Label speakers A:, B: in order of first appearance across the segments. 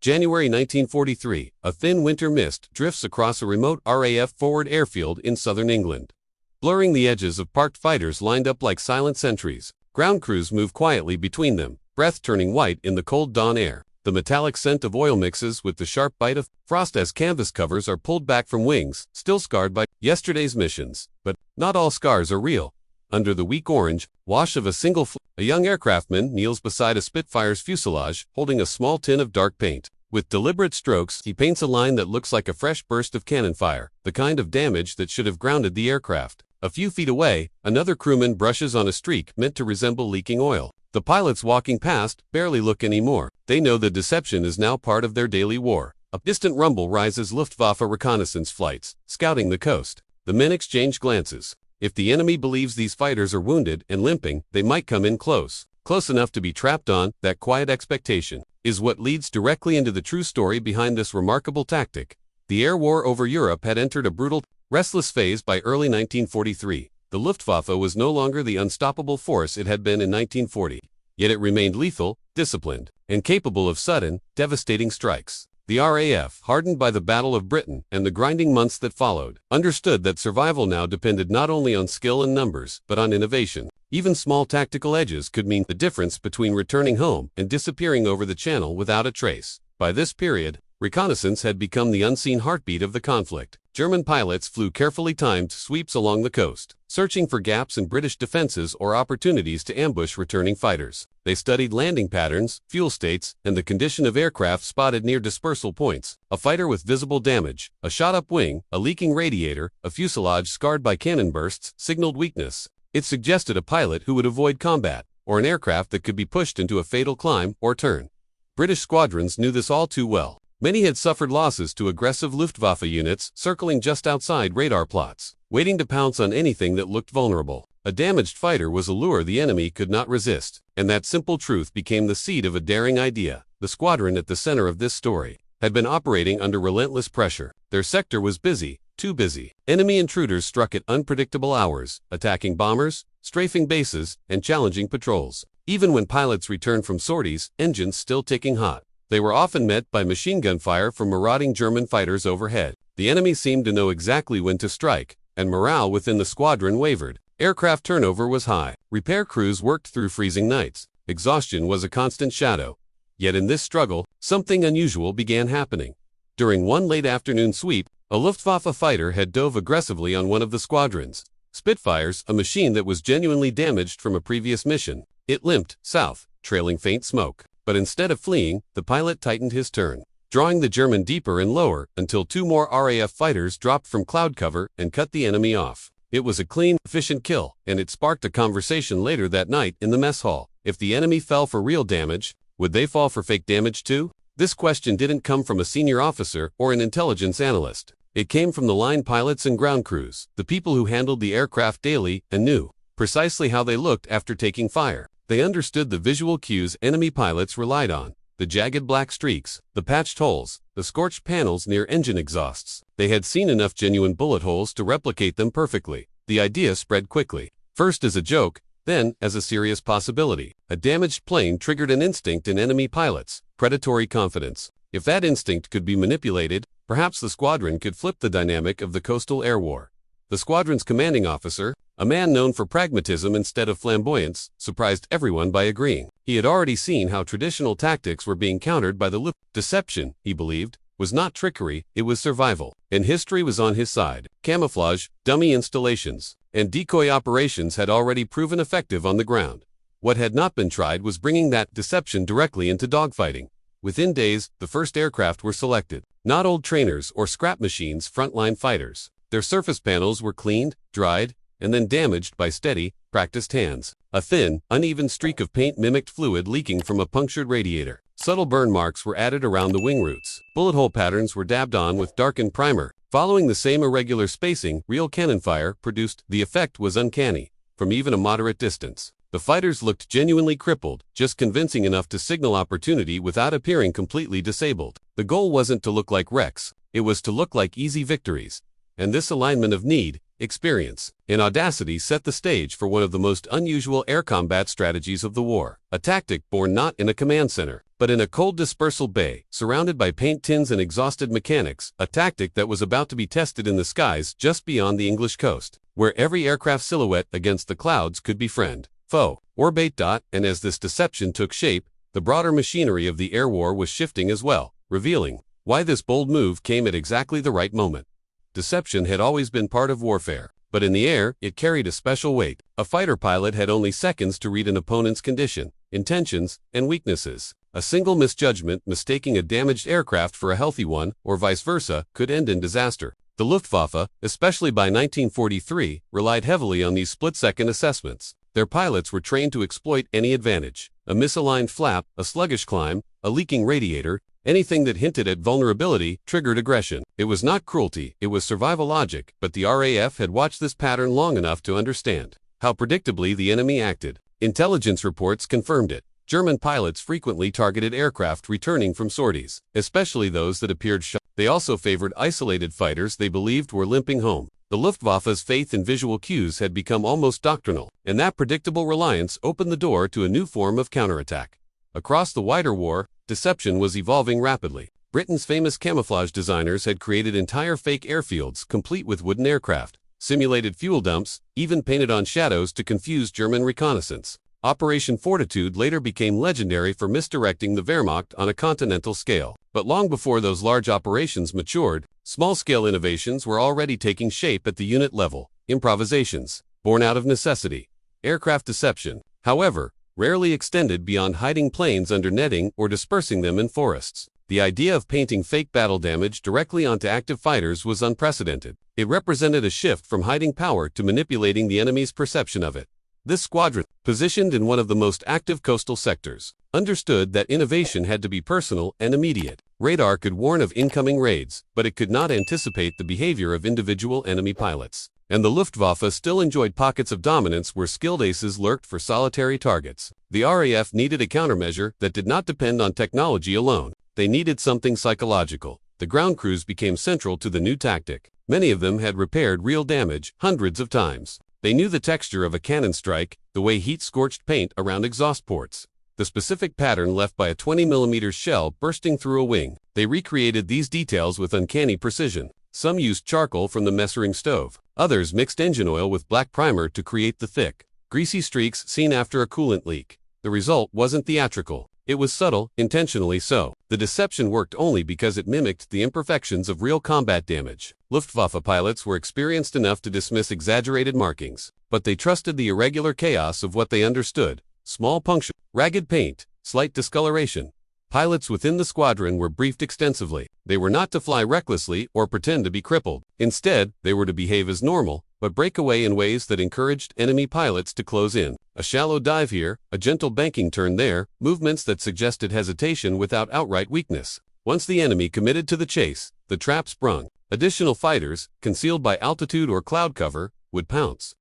A: January 1943, a thin winter mist drifts across a remote RAF forward airfield in southern England, blurring the edges of parked fighters lined up like silent sentries. Ground crews move quietly between them, breath turning white in the cold dawn air. The metallic scent of oil mixes with the sharp bite of frost as canvas covers are pulled back from wings, still scarred by yesterday's missions. But not all scars are real. Under the weak orange wash of a single a young aircraftman kneels beside a Spitfire's fuselage, holding a small tin of dark paint. With deliberate strokes, he paints a line that looks like a fresh burst of cannon fire, the kind of damage that should have grounded the aircraft. A few feet away, another crewman brushes on a streak meant to resemble leaking oil. The pilots walking past barely look anymore. They know the deception is now part of their daily war. A distant rumble rises. Luftwaffe reconnaissance flights, scouting the coast. The men exchange glances. If the enemy believes these fighters are wounded and limping, they might come in close enough to be trapped on. That quiet expectation is what leads directly into the true story behind this remarkable tactic. The air war over Europe had entered a brutal, restless phase by early 1943. The Luftwaffe was no longer the unstoppable force it had been in 1940. Yet it remained lethal, disciplined, and capable of sudden, devastating strikes. The RAF, hardened by the Battle of Britain and the grinding months that followed, understood that survival now depended not only on skill and numbers, but on innovation. Even small tactical edges could mean the difference between returning home and disappearing over the channel without a trace. By this period, reconnaissance had become the unseen heartbeat of the conflict. German pilots flew carefully timed sweeps along the coast, searching for gaps in British defenses or opportunities to ambush returning fighters. They studied landing patterns, fuel states, and the condition of aircraft spotted near dispersal points. A fighter with visible damage, a shot-up wing, a leaking radiator, a fuselage scarred by cannon bursts, signaled weakness. It suggested a pilot who would avoid combat, or an aircraft that could be pushed into a fatal climb or turn. British squadrons knew this all too well. Many had suffered losses to aggressive Luftwaffe units circling just outside radar plots, waiting to pounce on anything that looked vulnerable. A damaged fighter was a lure the enemy could not resist, and that simple truth became the seed of a daring idea. The squadron at the center of this story had been operating under relentless pressure. Their sector was busy, too busy. Enemy intruders struck at unpredictable hours, attacking bombers, strafing bases, and challenging patrols. Even when pilots returned from sorties, engines still ticking hot, they were often met by machine gun fire from marauding German fighters overhead. The enemy seemed to know exactly when to strike, and morale within the squadron wavered. Aircraft turnover was high. Repair crews worked through freezing nights. Exhaustion was a constant shadow. Yet in this struggle, something unusual began happening. During one late afternoon sweep, a Luftwaffe fighter had dove aggressively on one of the squadron's Spitfires, a machine that was genuinely damaged from a previous mission. It limped south, trailing faint smoke. But instead of fleeing, the pilot tightened his turn, drawing the German deeper and lower until two more RAF fighters dropped from cloud cover and cut the enemy off. It was a clean, efficient kill, and it sparked a conversation later that night in the mess hall. If the enemy fell for real damage, would they fall for fake damage too? This question didn't come from a senior officer or an intelligence analyst. It came from the line pilots and ground crews, the people who handled the aircraft daily and knew precisely how they looked after taking fire. They understood the visual cues enemy pilots relied on: the jagged black streaks, the patched holes, the scorched panels near engine exhausts. They had seen enough genuine bullet holes to replicate them perfectly. The idea spread quickly, first as a joke, then as a serious possibility. A damaged plane triggered an instinct in enemy pilots: predatory confidence. If that instinct could be manipulated, perhaps the squadron could flip the dynamic of the coastal air war. The squadron's commanding officer, a man known for pragmatism instead of flamboyance, surprised everyone by agreeing. He had already seen how traditional tactics were being countered by the Luftwaffe. Deception, he believed, was not trickery, it was survival. And history was on his side. Camouflage, dummy installations, and decoy operations had already proven effective on the ground. What had not been tried was bringing that deception directly into dogfighting. Within days, the first aircraft were selected. Not old trainers or scrap machines, frontline fighters. Their surface panels were cleaned, dried, and then damaged by steady, practiced hands. A thin, uneven streak of paint mimicked fluid leaking from a punctured radiator. Subtle burn marks were added around the wing roots. Bullet hole patterns were dabbed on with darkened primer. Following the same irregular spacing, real cannon fire produced. The effect was uncanny, from even a moderate distance. The fighters looked genuinely crippled, just convincing enough to signal opportunity without appearing completely disabled. The goal wasn't to look like wrecks, it was to look like easy victories. And this alignment of need, experience, and audacity set the stage for one of the most unusual air combat strategies of the war, a tactic born not in a command center, but in a cold dispersal bay, surrounded by paint tins and exhausted mechanics, a tactic that was about to be tested in the skies just beyond the English coast, where every aircraft silhouette against the clouds could be friend, foe, or bait. And as this deception took shape, the broader machinery of the air war was shifting as well, revealing why this bold move came at exactly the right moment. Deception had always been part of warfare, but in the air, it carried a special weight. A fighter pilot had only seconds to read an opponent's condition, intentions, and weaknesses. A single misjudgment, mistaking a damaged aircraft for a healthy one, or vice versa, could end in disaster. The Luftwaffe, especially by 1943, relied heavily on these split-second assessments. Their pilots were trained to exploit any advantage. A misaligned flap, a sluggish climb, a leaking radiator, anything that hinted at vulnerability triggered aggression. It was not cruelty, it was survival logic, but the RAF had watched this pattern long enough to understand how predictably the enemy acted. Intelligence reports confirmed it. German pilots frequently targeted aircraft returning from sorties, especially those that appeared shot. They also favored isolated fighters they believed were limping home. The Luftwaffe's faith in visual cues had become almost doctrinal, and that predictable reliance opened the door to a new form of counterattack. Across the wider war, deception was evolving rapidly. Britain's famous camouflage designers had created entire fake airfields complete with wooden aircraft, simulated fuel dumps, even painted on shadows to confuse German reconnaissance. Operation Fortitude later became legendary for misdirecting the Wehrmacht on a continental scale. But long before those large operations matured, small-scale innovations were already taking shape at the unit level. Improvisations, born out of necessity. Aircraft deception, however, rarely extended beyond hiding planes under netting or dispersing them in forests. The idea of painting fake battle damage directly onto active fighters was unprecedented. It represented a shift from hiding power to manipulating the enemy's perception of it. This squadron, positioned in one of the most active coastal sectors, understood that innovation had to be personal and immediate. Radar could warn of incoming raids, but it could not anticipate the behavior of individual enemy pilots. And the Luftwaffe still enjoyed pockets of dominance where skilled aces lurked for solitary targets. The RAF needed a countermeasure that did not depend on technology alone. They needed something psychological. The ground crews became central to the new tactic. Many of them had repaired real damage hundreds of times. They knew the texture of a cannon strike, the way heat scorched paint around exhaust ports, the specific pattern left by a 20mm shell bursting through a wing. They recreated these details with uncanny precision. Some used charcoal from the messering stove. Others mixed engine oil with black primer to create the thick, greasy streaks seen after a coolant leak. The result wasn't theatrical. It was subtle, intentionally so. The deception worked only because it mimicked the imperfections of real combat damage. Luftwaffe pilots were experienced enough to dismiss exaggerated markings, but they trusted the irregular chaos of what they understood. Small puncture, ragged paint, slight discoloration. Pilots within the squadron were briefed extensively. They were not to fly recklessly or pretend to be crippled. Instead, they were to behave as normal, but break away in ways that encouraged enemy pilots to close in. A shallow dive here, a gentle banking turn there, movements that suggested hesitation without outright weakness. Once the enemy committed to the chase, the trap sprung. Additional fighters, concealed by altitude or cloud cover, would pounce.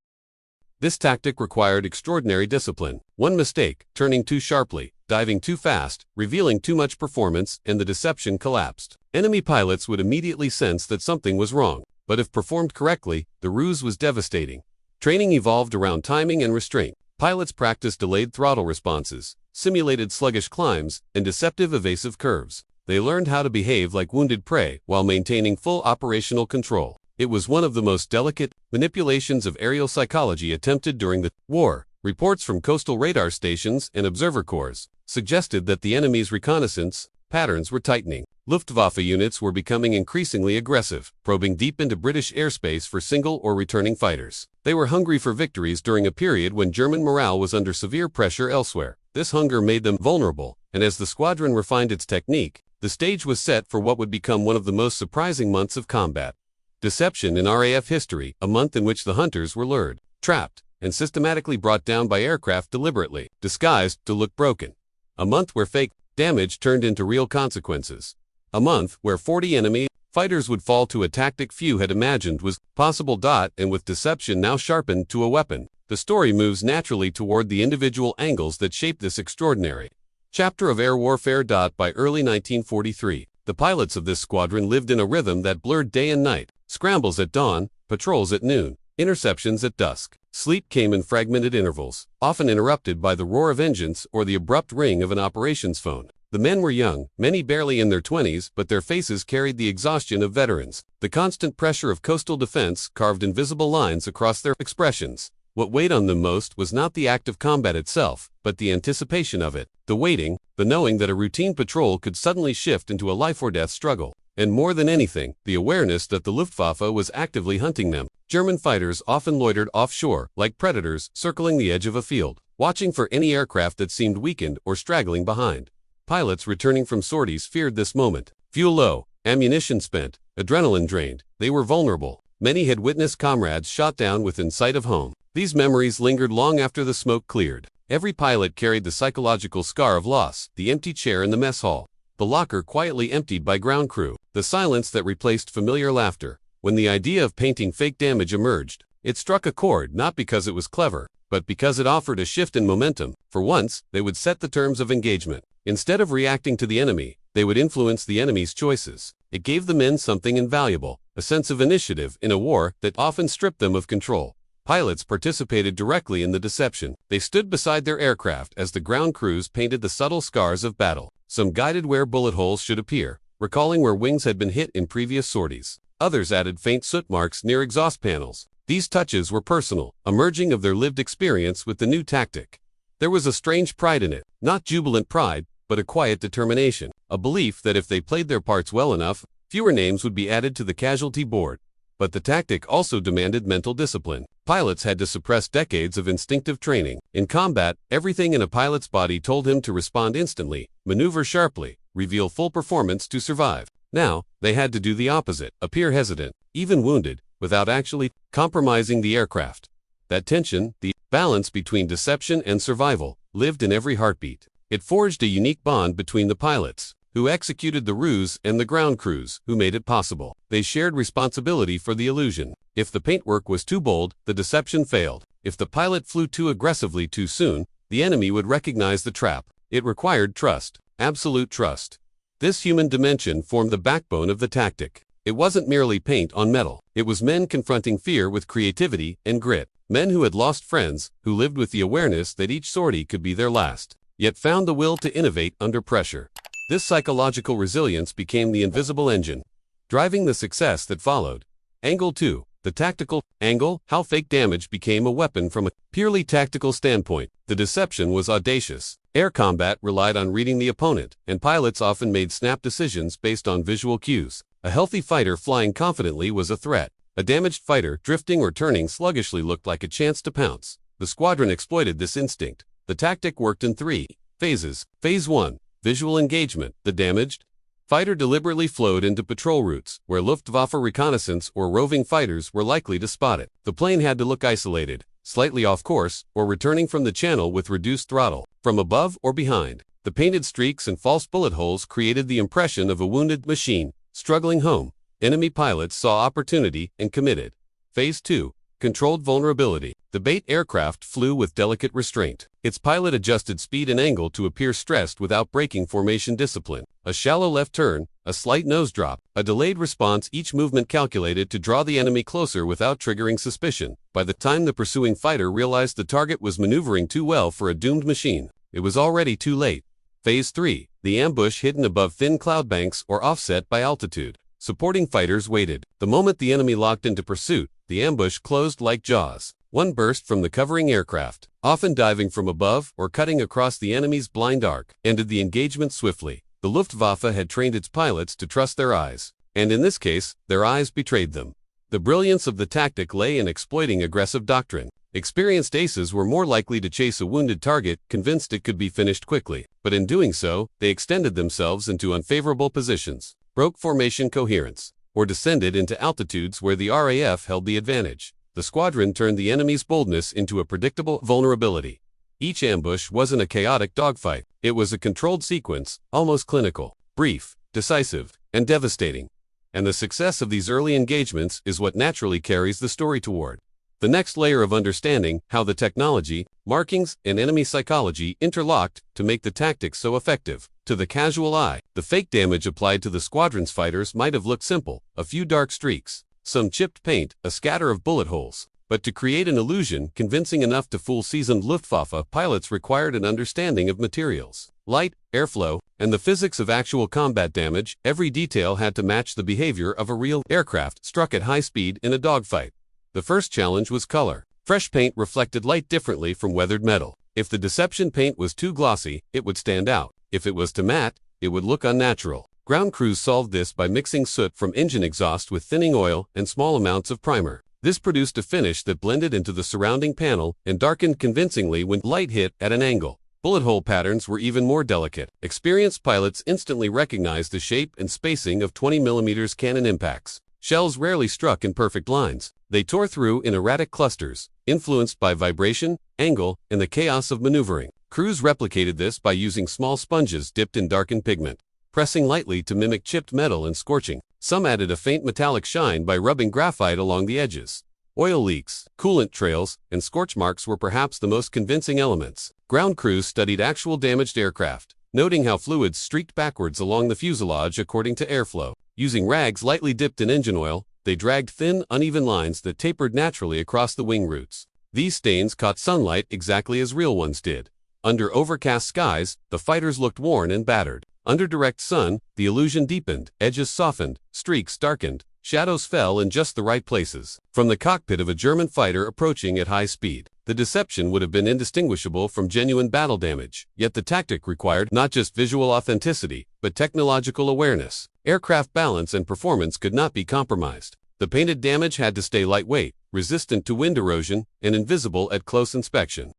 A: This tactic required extraordinary discipline. One mistake, turning too sharply, diving too fast, revealing too much performance, and the deception collapsed. Enemy pilots would immediately sense that something was wrong, but if performed correctly, the ruse was devastating. Training evolved around timing and restraint. Pilots practiced delayed throttle responses, simulated sluggish climbs, and deceptive evasive curves. They learned how to behave like wounded prey while maintaining full operational control. It was one of the most delicate manipulations of aerial psychology attempted during the war. Reports from coastal radar stations and observer corps suggested that the enemy's reconnaissance patterns were tightening. Luftwaffe units were becoming increasingly aggressive, probing deep into British airspace for single or returning fighters. They were hungry for victories during a period when German morale was under severe pressure elsewhere. This hunger made them vulnerable, and as the squadron refined its technique, the stage was set for what would become one of the most surprising months of combat. Deception in RAF history, a month in which the hunters were lured, trapped, and systematically brought down by aircraft deliberately, disguised to look broken. A month where fake damage turned into real consequences. A month where 40 enemy fighters would fall to a tactic few had imagined was possible. And with deception now sharpened to a weapon, the story moves naturally toward the individual angles that shape this extraordinary chapter of air warfare. By early 1943, the pilots of this squadron lived in a rhythm that blurred day and night. Scrambles at dawn, patrols at noon, Interceptions at dusk. Sleep came in fragmented intervals, often interrupted by the roar of engines or the abrupt ring of an operations phone. The men were young, many barely in their 20s, but their faces carried the exhaustion of veterans. The constant pressure of coastal defense carved invisible lines across their expressions. What weighed on them most was not the act of combat itself, but the anticipation of it, the waiting, the knowing that a routine patrol could suddenly shift into a life-or-death struggle. And more than anything, the awareness that the Luftwaffe was actively hunting them. German fighters often loitered offshore, like predators circling the edge of a field, watching for any aircraft that seemed weakened or straggling behind. Pilots returning from sorties feared this moment. Fuel low, ammunition spent, adrenaline drained, they were vulnerable. Many had witnessed comrades shot down within sight of home. These memories lingered long after the smoke cleared. Every pilot carried the psychological scar of loss, the empty chair in the mess hall, the locker quietly emptied by ground crew, the silence that replaced familiar laughter. When the idea of painting fake damage emerged, it struck a chord not because it was clever, but because it offered a shift in momentum. For once, they would set the terms of engagement. Instead of reacting to the enemy, they would influence the enemy's choices. It gave the men something invaluable, a sense of initiative in a war that often stripped them of control. Pilots participated directly in the deception. They stood beside their aircraft as the ground crews painted the subtle scars of battle. Some guided where bullet holes should appear, recalling where wings had been hit in previous sorties. Others added faint soot marks near exhaust panels. These touches were personal, a merging of their lived experience with the new tactic. There was a strange pride in it, not jubilant pride, but a quiet determination, a belief that if they played their parts well enough, fewer names would be added to the casualty board. But the tactic also demanded mental discipline. Pilots had to suppress decades of instinctive training. In combat, everything in a pilot's body told him to respond instantly, maneuver sharply, reveal full performance to survive. Now, they had to do the opposite, appear hesitant, even wounded, without actually compromising the aircraft. That tension, the balance between deception and survival, lived in every heartbeat. It forged a unique bond between the pilots, who executed the ruse, and the ground crews, who made it possible. They shared responsibility for the illusion. If the paintwork was too bold, the deception failed. If the pilot flew too aggressively too soon, the enemy would recognize the trap. It required trust, absolute trust. This human dimension formed the backbone of the tactic. It wasn't merely paint on metal. It was men confronting fear with creativity and grit. Men who had lost friends, who lived with the awareness that each sortie could be their last, yet found the will to innovate under pressure. This psychological resilience became the invisible engine, driving the success that followed. Angle 2. The tactical angle, how fake damage became a weapon from a purely tactical standpoint. The deception was audacious. Air combat relied on reading the opponent, and pilots often made snap decisions based on visual cues. A healthy fighter flying confidently was a threat. A damaged fighter drifting or turning sluggishly looked like a chance to pounce. The squadron exploited this instinct. The tactic worked in 3 phases. Phase 1. Visual engagement. The damaged fighter deliberately flowed into patrol routes, where Luftwaffe reconnaissance or roving fighters were likely to spot it. The plane had to look isolated, slightly off course, or returning from the channel with reduced throttle. From above or behind, the painted streaks and false bullet holes created the impression of a wounded machine struggling home. Enemy pilots saw opportunity and committed. Phase 2. Controlled vulnerability. The bait aircraft flew with delicate restraint. Its pilot adjusted speed and angle to appear stressed without breaking formation discipline. A shallow left turn, a slight nose drop, a delayed response, each movement calculated to draw the enemy closer without triggering suspicion. By the time the pursuing fighter realized the target was maneuvering too well for a doomed machine, it was already too late. Phase 3. The ambush hidden above thin cloud banks or offset by altitude. Supporting fighters waited. The moment the enemy locked into pursuit, the ambush closed like jaws. One burst from the covering aircraft, often diving from above or cutting across the enemy's blind arc, ended the engagement swiftly. The Luftwaffe had trained its pilots to trust their eyes, and in this case, their eyes betrayed them. The brilliance of the tactic lay in exploiting aggressive doctrine. Experienced aces were more likely to chase a wounded target, convinced it could be finished quickly, but in doing so, they extended themselves into unfavorable positions, broke formation coherence, or descended into altitudes where the RAF held the advantage. The squadron turned the enemy's boldness into a predictable vulnerability. Each ambush wasn't a chaotic dogfight. It was a controlled sequence, almost clinical, brief, decisive, and devastating. And the success of these early engagements is what naturally carries the story toward the next layer of understanding, how the technology, markings, and enemy psychology interlocked to make the tactics so effective. To the casual eye, the fake damage applied to the squadron's fighters might have looked simple: a few dark streaks, some chipped paint, a scatter of bullet holes. But to create an illusion convincing enough to fool seasoned Luftwaffe pilots required an understanding of materials, light, airflow, and the physics of actual combat damage. Every detail had to match the behavior of a real aircraft struck at high speed in a dogfight. The first challenge was color. Fresh paint reflected light differently from weathered metal. If the deception paint was too glossy, it would stand out. If it was too matte, it would look unnatural. Ground crews solved this by mixing soot from engine exhaust with thinning oil and small amounts of primer. This produced a finish that blended into the surrounding panel and darkened convincingly when light hit at an angle. Bullet hole patterns were even more delicate. Experienced pilots instantly recognized the shape and spacing of 20mm cannon impacts. Shells rarely struck in perfect lines. They tore through in erratic clusters, influenced by vibration, angle, and the chaos of maneuvering. Crews replicated this by using small sponges dipped in darkened pigment, pressing lightly to mimic chipped metal and scorching. Some added a faint metallic shine by rubbing graphite along the edges. Oil leaks, coolant trails, and scorch marks were perhaps the most convincing elements. Ground crews studied actual damaged aircraft, noting how fluids streaked backwards along the fuselage according to airflow. Using rags lightly dipped in engine oil, they dragged thin, uneven lines that tapered naturally across the wing roots. These stains caught sunlight exactly as real ones did. Under overcast skies, the fighters looked worn and battered. Under direct sun, the illusion deepened, edges softened, streaks darkened, shadows fell in just the right places. From the cockpit of a German fighter approaching at high speed, the deception would have been indistinguishable from genuine battle damage. Yet the tactic required not just visual authenticity, but technological awareness. Aircraft balance and performance could not be compromised. The painted damage had to stay lightweight, resistant to wind erosion, and invisible at close inspection.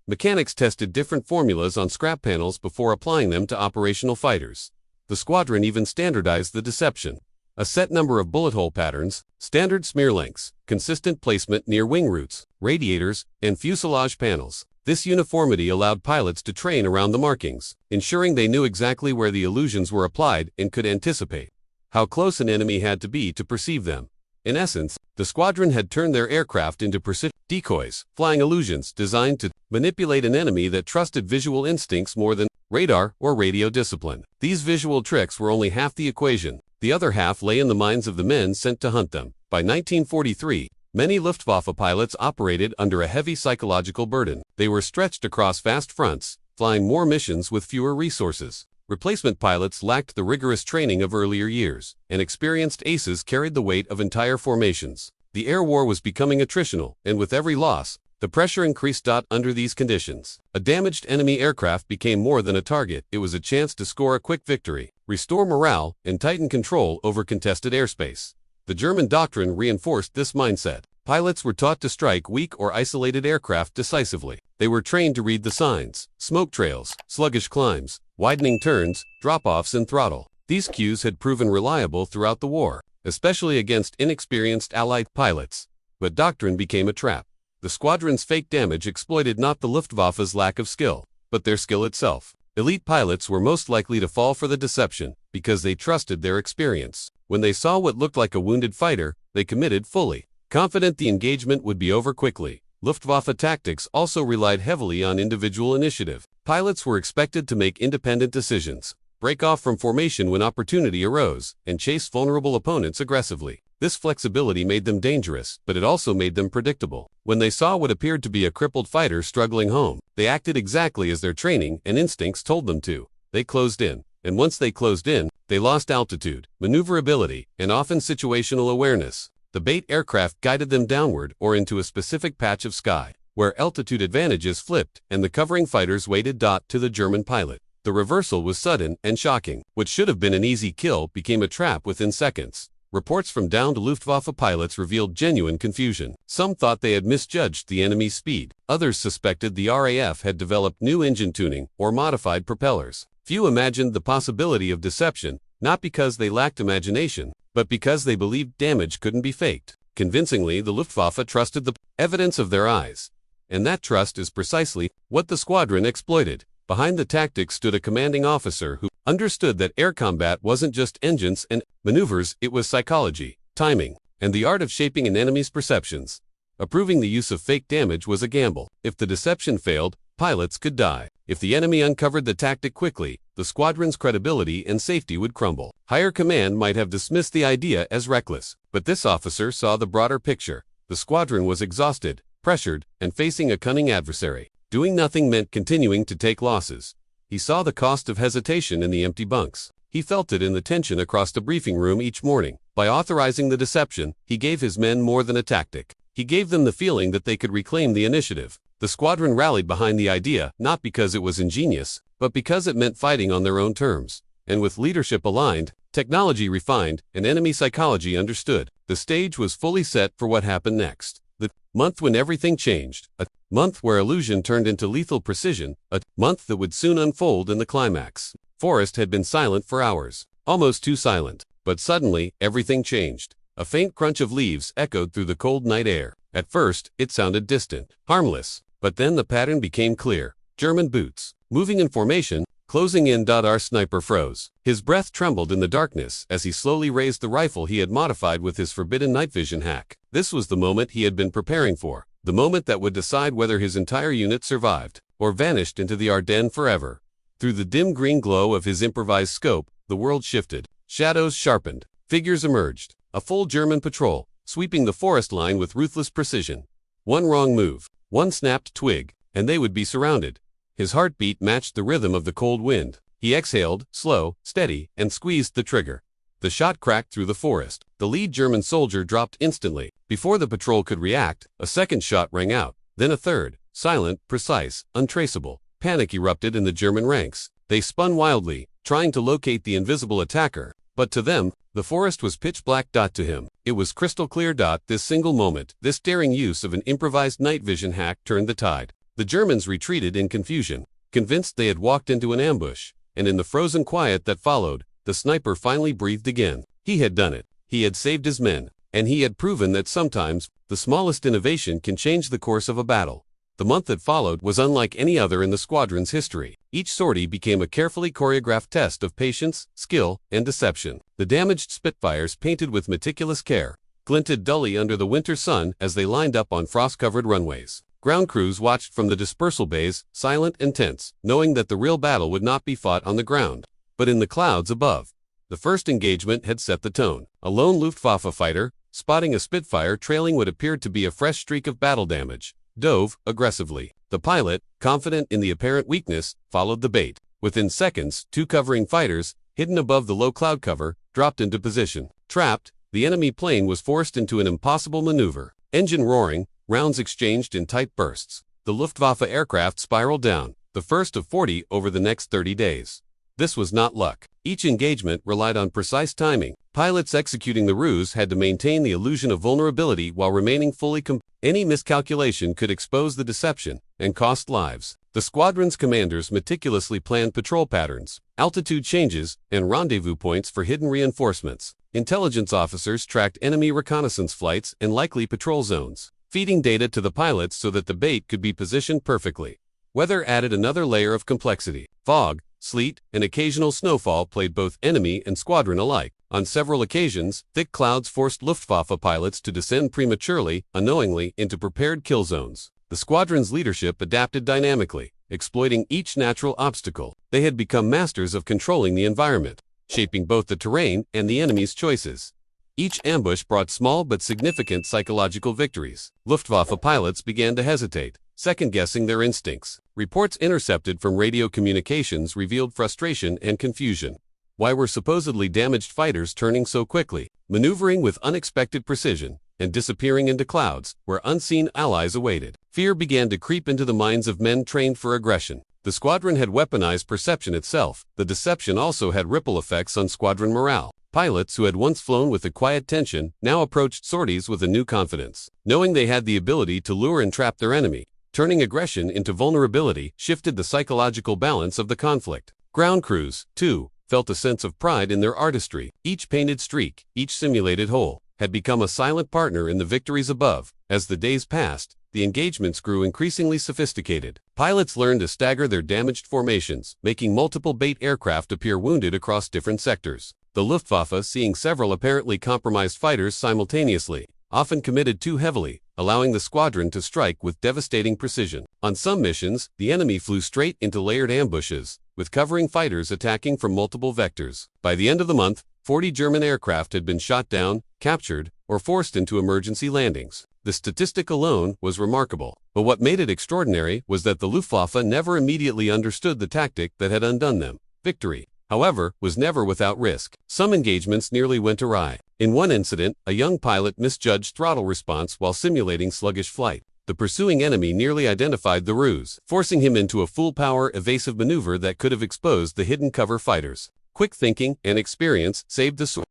A: Mechanics tested different formulas on scrap panels before applying them to operational fighters. The squadron even standardized the deception. A set number of bullet hole patterns, standard smear lengths, consistent placement near wing roots, radiators, and fuselage panels. This uniformity allowed pilots to train around the markings, ensuring they knew exactly where the illusions were applied and could anticipate how close an enemy had to be to perceive them. In essence, the squadron had turned their aircraft into precision decoys, flying illusions designed to manipulate an enemy that trusted visual instincts more than radar or radio discipline. These visual tricks were only half the equation. The other half lay in the minds of the men sent to hunt them. By 1943, many Luftwaffe pilots operated under a heavy psychological burden. They were stretched across vast fronts, flying more missions with fewer resources. Replacement pilots lacked the rigorous training of earlier years, and experienced aces carried the weight of entire formations. The air war was becoming attritional, and with every loss, the pressure increased. Under these conditions, a damaged enemy aircraft became more than a target. It was a chance to score a quick victory, restore morale, and tighten control over contested airspace. The German doctrine reinforced this mindset. Pilots were taught to strike weak or isolated aircraft decisively. They were trained to read the signs, smoke trails, sluggish climbs, widening turns, drop-offs and throttle. These cues had proven reliable throughout the war, especially against inexperienced Allied pilots. But doctrine became a trap. The squadron's fake damage exploited not the Luftwaffe's lack of skill, but their skill itself. Elite pilots were most likely to fall for the deception because they trusted their experience. When they saw what looked like a wounded fighter, they committed fully, confident the engagement would be over quickly. Luftwaffe tactics also relied heavily on individual initiative. Pilots were expected to make independent decisions, break off from formation when opportunity arose, and chase vulnerable opponents aggressively. This flexibility made them dangerous, but it also made them predictable. When they saw what appeared to be a crippled fighter struggling home, they acted exactly as their training and instincts told them to. They closed in, and once they closed in, they lost altitude, maneuverability, and often situational awareness. The bait aircraft guided them downward or into a specific patch of sky, where altitude advantages flipped and the covering fighters waited. To the German pilot, the reversal was sudden and shocking. What should have been an easy kill became a trap within seconds. Reports from downed Luftwaffe pilots revealed genuine confusion. Some thought they had misjudged the enemy's speed. Others suspected the RAF had developed new engine tuning or modified propellers. Few imagined the possibility of deception, not because they lacked imagination, but because they believed damage couldn't be faked. Convincingly, the Luftwaffe trusted the evidence of their eyes. And that trust is precisely what the squadron exploited. Behind the tactics stood a commanding officer who understood that air combat wasn't just engines and maneuvers, it was psychology, timing, and the art of shaping an enemy's perceptions. Approving the use of fake damage was a gamble. If the deception failed, pilots could die. If the enemy uncovered the tactic quickly, the squadron's credibility and safety would crumble. Higher command might have dismissed the idea as reckless, but this officer saw the broader picture. The squadron was exhausted, pressured, and facing a cunning adversary. Doing nothing meant continuing to take losses. He saw the cost of hesitation in the empty bunks. He felt it in the tension across the briefing room each morning. By authorizing the deception, he gave his men more than a tactic. He gave them the feeling that they could reclaim the initiative. The squadron rallied behind the idea, not because it was ingenious, but because it meant fighting on their own terms. And with leadership aligned, technology refined, and enemy psychology understood, the stage was fully set for what happened next. The month when everything changed. A month where illusion turned into lethal precision. A month that would soon unfold in the climax. Forest had been silent for hours. Almost too silent. But suddenly, everything changed. A faint crunch of leaves echoed through the cold night air. At first, it sounded distant, harmless. But then the pattern became clear. German boots. Moving in formation, closing in. Our sniper froze. His breath trembled in the darkness as he slowly raised the rifle he had modified with his forbidden night vision hack. This was the moment he had been preparing for. The moment that would decide whether his entire unit survived, or vanished into the Ardennes forever. Through the dim green glow of his improvised scope, the world shifted. Shadows sharpened. Figures emerged. A full German patrol, sweeping the forest line with ruthless precision. One wrong move, one snapped twig, and they would be surrounded. His heartbeat matched the rhythm of the cold wind. He exhaled, slow, steady, and squeezed the trigger. The shot cracked through the forest. The lead German soldier dropped instantly. Before the patrol could react, a second shot rang out. Then a third, silent, precise, untraceable. Panic erupted in the German ranks. They spun wildly, trying to locate the invisible attacker. But to them, the forest was pitch black. To him, it was crystal clear. This single moment, this daring use of an improvised night vision hack turned the tide. The Germans retreated in confusion, convinced they had walked into an ambush. And in the frozen quiet that followed, the sniper finally breathed again. He had done it. He had saved his men. And he had proven that sometimes, the smallest innovation can change the course of a battle. The month that followed was unlike any other in the squadron's history. Each sortie became a carefully choreographed test of patience, skill, and deception. The damaged Spitfires, painted with meticulous care, glinted dully under the winter sun as they lined up on frost-covered runways. Ground crews watched from the dispersal bays, silent and tense, knowing that the real battle would not be fought on the ground, but in the clouds above. The first engagement had set the tone. A lone Luftwaffe fighter, spotting a Spitfire trailing what appeared to be a fresh streak of battle damage, dove aggressively. The pilot, confident in the apparent weakness, followed the bait. Within seconds, two covering fighters, hidden above the low cloud cover, dropped into position. Trapped, the enemy plane was forced into an impossible maneuver. Engine roaring, rounds exchanged in tight bursts. The Luftwaffe aircraft spiraled down, the first of 40 over the next 30 days. This was not luck. Each engagement relied on precise timing. Pilots executing the ruse had to maintain the illusion of vulnerability while remaining fully Any miscalculation could expose the deception and cost lives. The squadron's commanders meticulously planned patrol patterns, altitude changes, and rendezvous points for hidden reinforcements. Intelligence officers tracked enemy reconnaissance flights and likely patrol zones, feeding data to the pilots so that the bait could be positioned perfectly. Weather added another layer of complexity. Fog, sleet, and occasional snowfall played both enemy and squadron alike. On several occasions, thick clouds forced Luftwaffe pilots to descend prematurely, unknowingly, into prepared kill zones. The squadron's leadership adapted dynamically, exploiting each natural obstacle. They had become masters of controlling the environment, shaping both the terrain and the enemy's choices. Each ambush brought small but significant psychological victories. Luftwaffe pilots began to hesitate, second-guessing their instincts. Reports intercepted from radio communications revealed frustration and confusion. Why were supposedly damaged fighters turning so quickly, maneuvering with unexpected precision, and disappearing into clouds where unseen allies awaited? Fear began to creep into the minds of men trained for aggression. The squadron had weaponized perception itself. The deception also had ripple effects on squadron morale. Pilots who had once flown with a quiet tension now approached sorties with a new confidence, knowing they had the ability to lure and trap their enemy. Turning aggression into vulnerability shifted the psychological balance of the conflict. Ground crews, too, felt a sense of pride in their artistry. Each painted streak, each simulated hole, had become a silent partner in the victories above. As the days passed, the engagements grew increasingly sophisticated. Pilots learned to stagger their damaged formations, making multiple bait aircraft appear wounded across different sectors. The Luftwaffe, seeing several apparently compromised fighters simultaneously, often committed too heavily, allowing the squadron to strike with devastating precision. On some missions, the enemy flew straight into layered ambushes, with covering fighters attacking from multiple vectors. By the end of the month, 40 German aircraft had been shot down, captured, or forced into emergency landings. The statistic alone was remarkable, but what made it extraordinary was that the Luftwaffe never immediately understood the tactic that had undone them. Victory, however, was never without risk. Some engagements nearly went awry. In one incident, a young pilot misjudged throttle response while simulating sluggish flight. The pursuing enemy nearly identified the ruse, forcing him into a full-power evasive maneuver that could have exposed the hidden cover fighters. Quick thinking and experience saved the sword,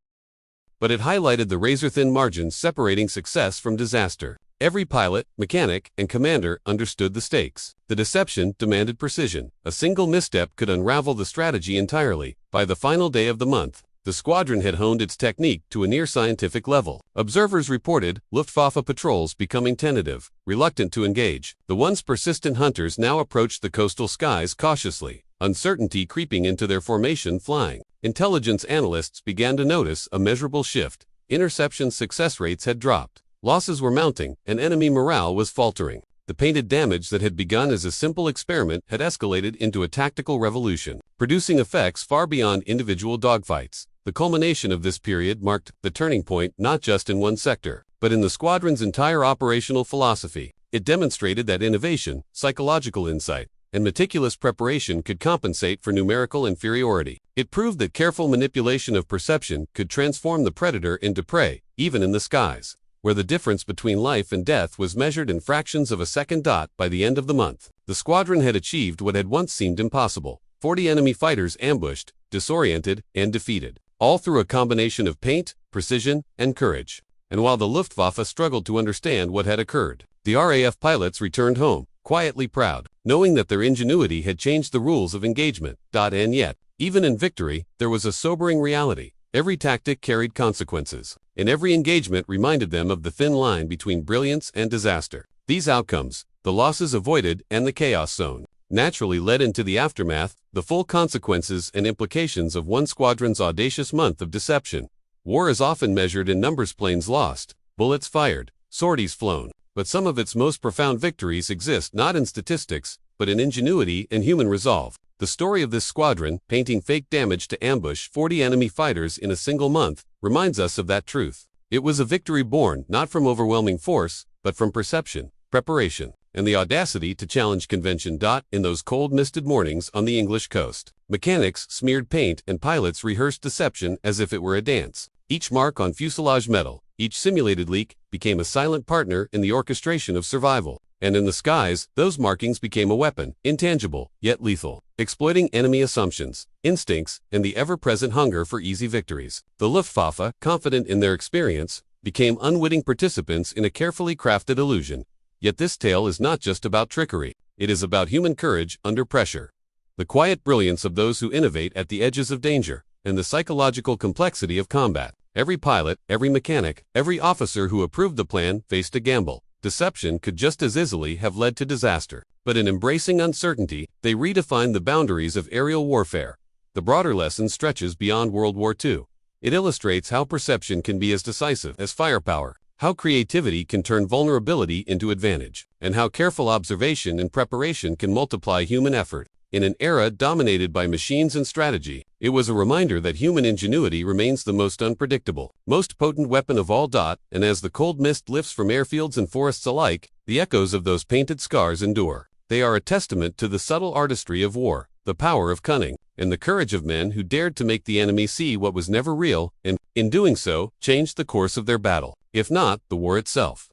A: but it highlighted the razor-thin margins separating success from disaster. Every pilot, mechanic, and commander understood the stakes. The deception demanded precision. A single misstep could unravel the strategy entirely. By the final day of the month, the squadron had honed its technique to a near-scientific level. Observers reported Luftwaffe patrols becoming tentative, reluctant to engage. The once persistent hunters now approached the coastal skies cautiously, uncertainty creeping into their formation flying. Intelligence analysts began to notice a measurable shift. Interception success rates had dropped. Losses were mounting, and enemy morale was faltering. The painted damage that had begun as a simple experiment had escalated into a tactical revolution, producing effects far beyond individual dogfights. The culmination of this period marked the turning point not just in one sector, but in the squadron's entire operational philosophy. It demonstrated that innovation, psychological insight, and meticulous preparation could compensate for numerical inferiority. It proved that careful manipulation of perception could transform the predator into prey, even in the skies, where the difference between life and death was measured in fractions of a second. By the end of the month, the squadron had achieved what had once seemed impossible: 40 enemy fighters ambushed, disoriented, and defeated, all through a combination of paint, precision, and courage. And while the Luftwaffe struggled to understand what had occurred, the RAF pilots returned home, quietly proud, knowing that their ingenuity had changed the rules of engagement. And yet, even in victory, there was a sobering reality. Every tactic carried consequences, and every engagement reminded them of the thin line between brilliance and disaster. These outcomes, the losses avoided and the chaos sown, naturally led into the aftermath, the full consequences and implications of one squadron's audacious month of deception. War is often measured in numbers: planes lost, bullets fired, sorties flown. But some of its most profound victories exist not in statistics, but in ingenuity and human resolve. The story of this squadron, painting fake damage to ambush 40 enemy fighters in a single month, reminds us of that truth. It was a victory born not from overwhelming force, but from perception, preparation, and the audacity to challenge convention. In those cold, misted mornings on the English coast, mechanics smeared paint and pilots rehearsed deception as if it were a dance. Each mark on fuselage metal, each simulated leak, became a silent partner in the orchestration of survival. And in the skies, those markings became a weapon, intangible, yet lethal, exploiting enemy assumptions, instincts, and the ever-present hunger for easy victories. The Luftwaffe, confident in their experience, became unwitting participants in a carefully crafted illusion. Yet this tale is not just about trickery. It is about human courage under pressure, the quiet brilliance of those who innovate at the edges of danger, and the psychological complexity of combat. Every pilot, every mechanic, every officer who approved the plan faced a gamble. Deception could just as easily have led to disaster. But in embracing uncertainty, they redefined the boundaries of aerial warfare. The broader lesson stretches beyond World War II. It illustrates how perception can be as decisive as firepower, how creativity can turn vulnerability into advantage, and how careful observation and preparation can multiply human effort. In an era dominated by machines and strategy, it was a reminder that human ingenuity remains the most unpredictable, most potent weapon of all. And as the cold mist lifts from airfields and forests alike, the echoes of those painted scars endure. They are a testament to the subtle artistry of war, the power of cunning, and the courage of men who dared to make the enemy see what was never real, and, in doing so, changed the course of their battle, if not the war itself.